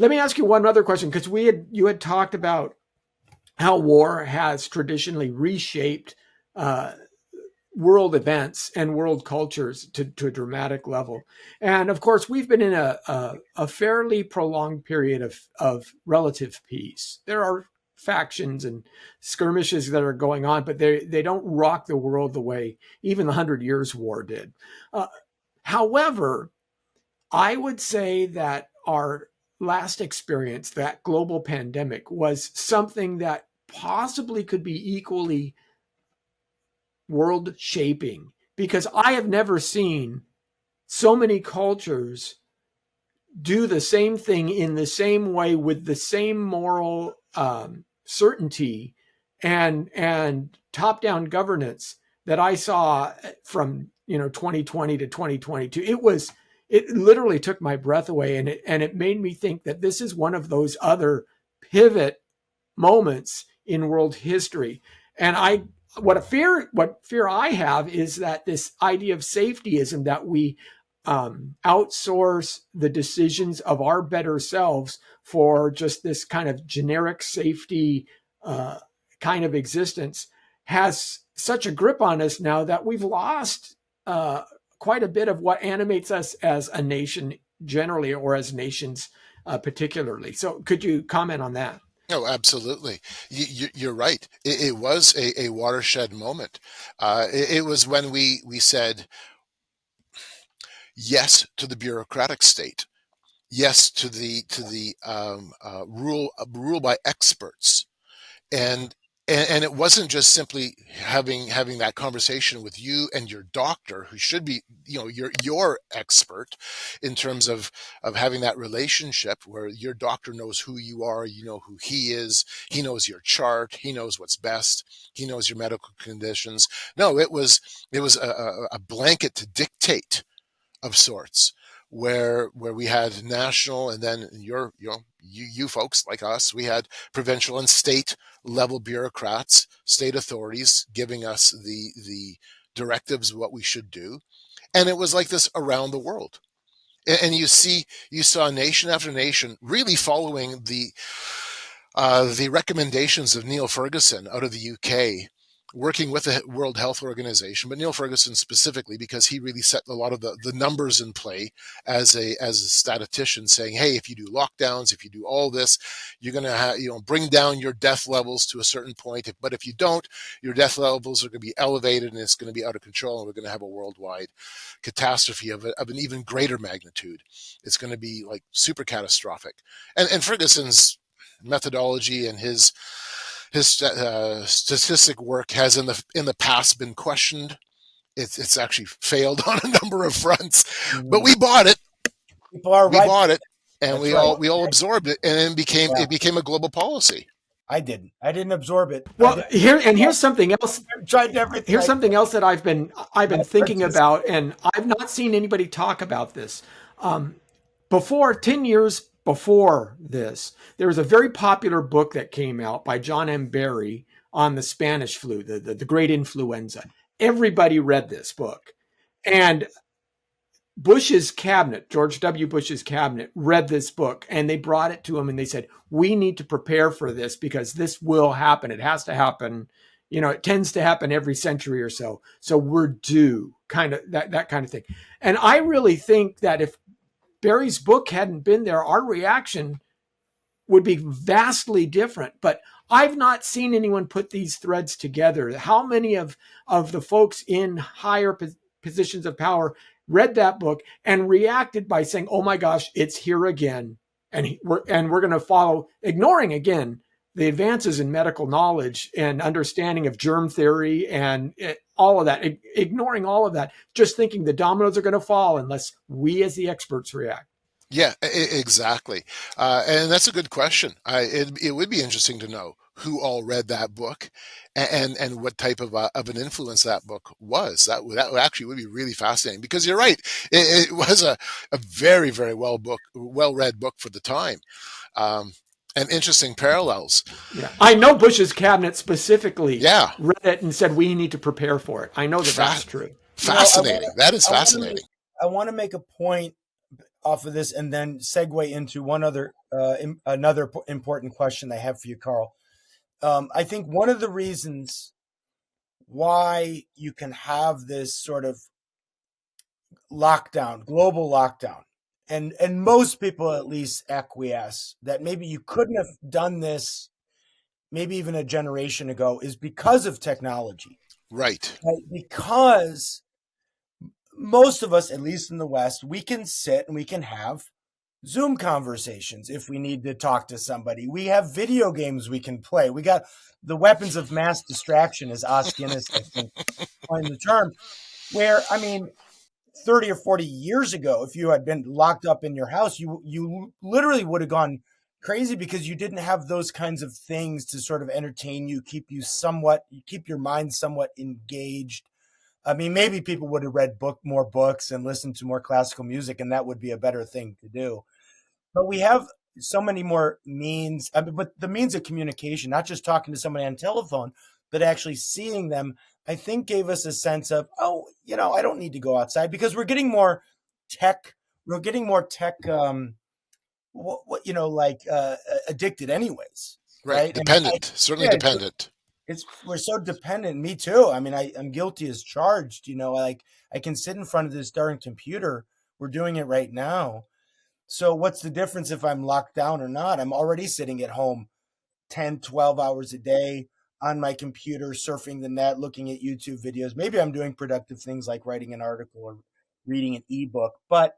Let me ask you one other question, because you had talked about how war has traditionally reshaped uh, world events and world cultures to a dramatic level. And of course, we've been in a fairly prolonged period of relative peace. There are factions and skirmishes that are going on, but they don't rock the world the way even the Hundred Years' War did. Uh, However, I would say that our last experience, that global pandemic, was something that possibly could be equally world shaping, because I have never seen so many cultures do the same thing in the same way with the same moral certainty and top down governance that I saw from 2020 to 2022. It literally took my breath away, and it made me think that this is one of those other pivot moments in world history. And what fear I have is that this idea of safetyism, that we outsource the decisions of our better selves for just this kind of generic safety kind of existence, has such a grip on us now that we've lost quite a bit of what animates us as a nation generally, or as nations particularly. So could you comment on that? Oh, absolutely. You're right. It was a watershed moment. It was when we said yes to the bureaucratic state, yes to the rule by experts, and and it wasn't just simply having that conversation with you and your doctor, who should be, your expert, in terms of having that relationship where your doctor knows who you are, you know who he is, he knows your chart, he knows what's best, he knows your medical conditions. No, it was a blanket to dictate of sorts, where we had national, and then you folks like us, we had provincial and state level bureaucrats, state authorities giving us the directives of what we should do. And it was like this around the world. And you saw nation after nation really following the recommendations of Neil Ferguson out of the UK, working with the World Health Organization, but Neil Ferguson specifically, because he really set a lot of the numbers in play as a statistician, saying, hey, if you do lockdowns, if you do all this, you're going to bring down your death levels to a certain point. But if you don't, your death levels are going to be elevated, and it's going to be out of control, and we're going to have a worldwide catastrophe of an even greater magnitude. It's going to be like super catastrophic. And Ferguson's methodology and his statistic work has in the past been questioned. It's actually failed on a number of fronts, but we bought it. People are We right. bought it, and That's we right. all absorbed it, and it became a global policy. I didn't absorb it. Well, here's something else. I tried everything. Here's something else that I've been thinking about, Francisco. and I've not seen anybody talk about this. Before 10 years before this, there was a very popular book that came out by John M. Barry on the Spanish flu, the great influenza. Everybody read this book, and Bush's cabinet, George W. Bush's cabinet, read this book, and they brought it to him, and they said, we need to prepare for this because this will happen. It has to happen. It tends to happen every century or so. So we're due, kind of that kind of thing. And I really think that if Barry's book hadn't been there, our reaction would be vastly different. But I've not seen anyone put these threads together. How many of the folks in higher positions of power read that book and reacted by saying, oh my gosh, it's here again. And we're going to follow, ignoring again the advances in medical knowledge and understanding of germ theory and all of that, ignoring all of that, just thinking the dominoes are going to fall unless we as the experts react. Yeah, exactly. And that's a good question. It would be interesting to know who all read that book, and what type of an influence that book was. That actually would be really fascinating, because you're right. It was a very, very well read book for the time. And interesting parallels. Yeah, I know Bush's cabinet specifically Yeah. read it and said we need to prepare for it. I know that's true. Fascinating. That is fascinating. I want to make a point off of this and then segue into one other another important question I have for you, Carl. I think one of the reasons why you can have this sort of lockdown, global lockdown, and most people at least acquiesce that maybe you couldn't have done this maybe even a generation ago, is because of technology. Right. Right? Because most of us, at least in the West, we can sit and we can have Zoom conversations if we need to talk to somebody. We have video games we can play. We got the weapons of mass distraction, as Os Guinness, I think, coined the term, where, I mean, 30 or 40 years ago, if you had been locked up in your house, you literally would have gone crazy because you didn't have those kinds of things to sort of entertain you, keep your mind somewhat engaged. I mean, maybe people would have read more books and listened to more classical music, and that would be a better thing to do. But we have so many more means, but the means of communication, not just talking to somebody on telephone, but actually seeing them, I think gave us a sense of, oh, I don't need to go outside because we're getting more tech. We're getting more tech, addicted anyways. Right. Right. And Certainly dependent. we're so dependent. Me too. I mean, I'm guilty as charged, like I can sit in front of this darn computer. We're doing it right now. So what's the difference if I'm locked down or not? I'm already sitting at home 10, 12 hours a day on my computer, surfing the net, looking at YouTube videos. Maybe I'm doing productive things like writing an article or reading an ebook. But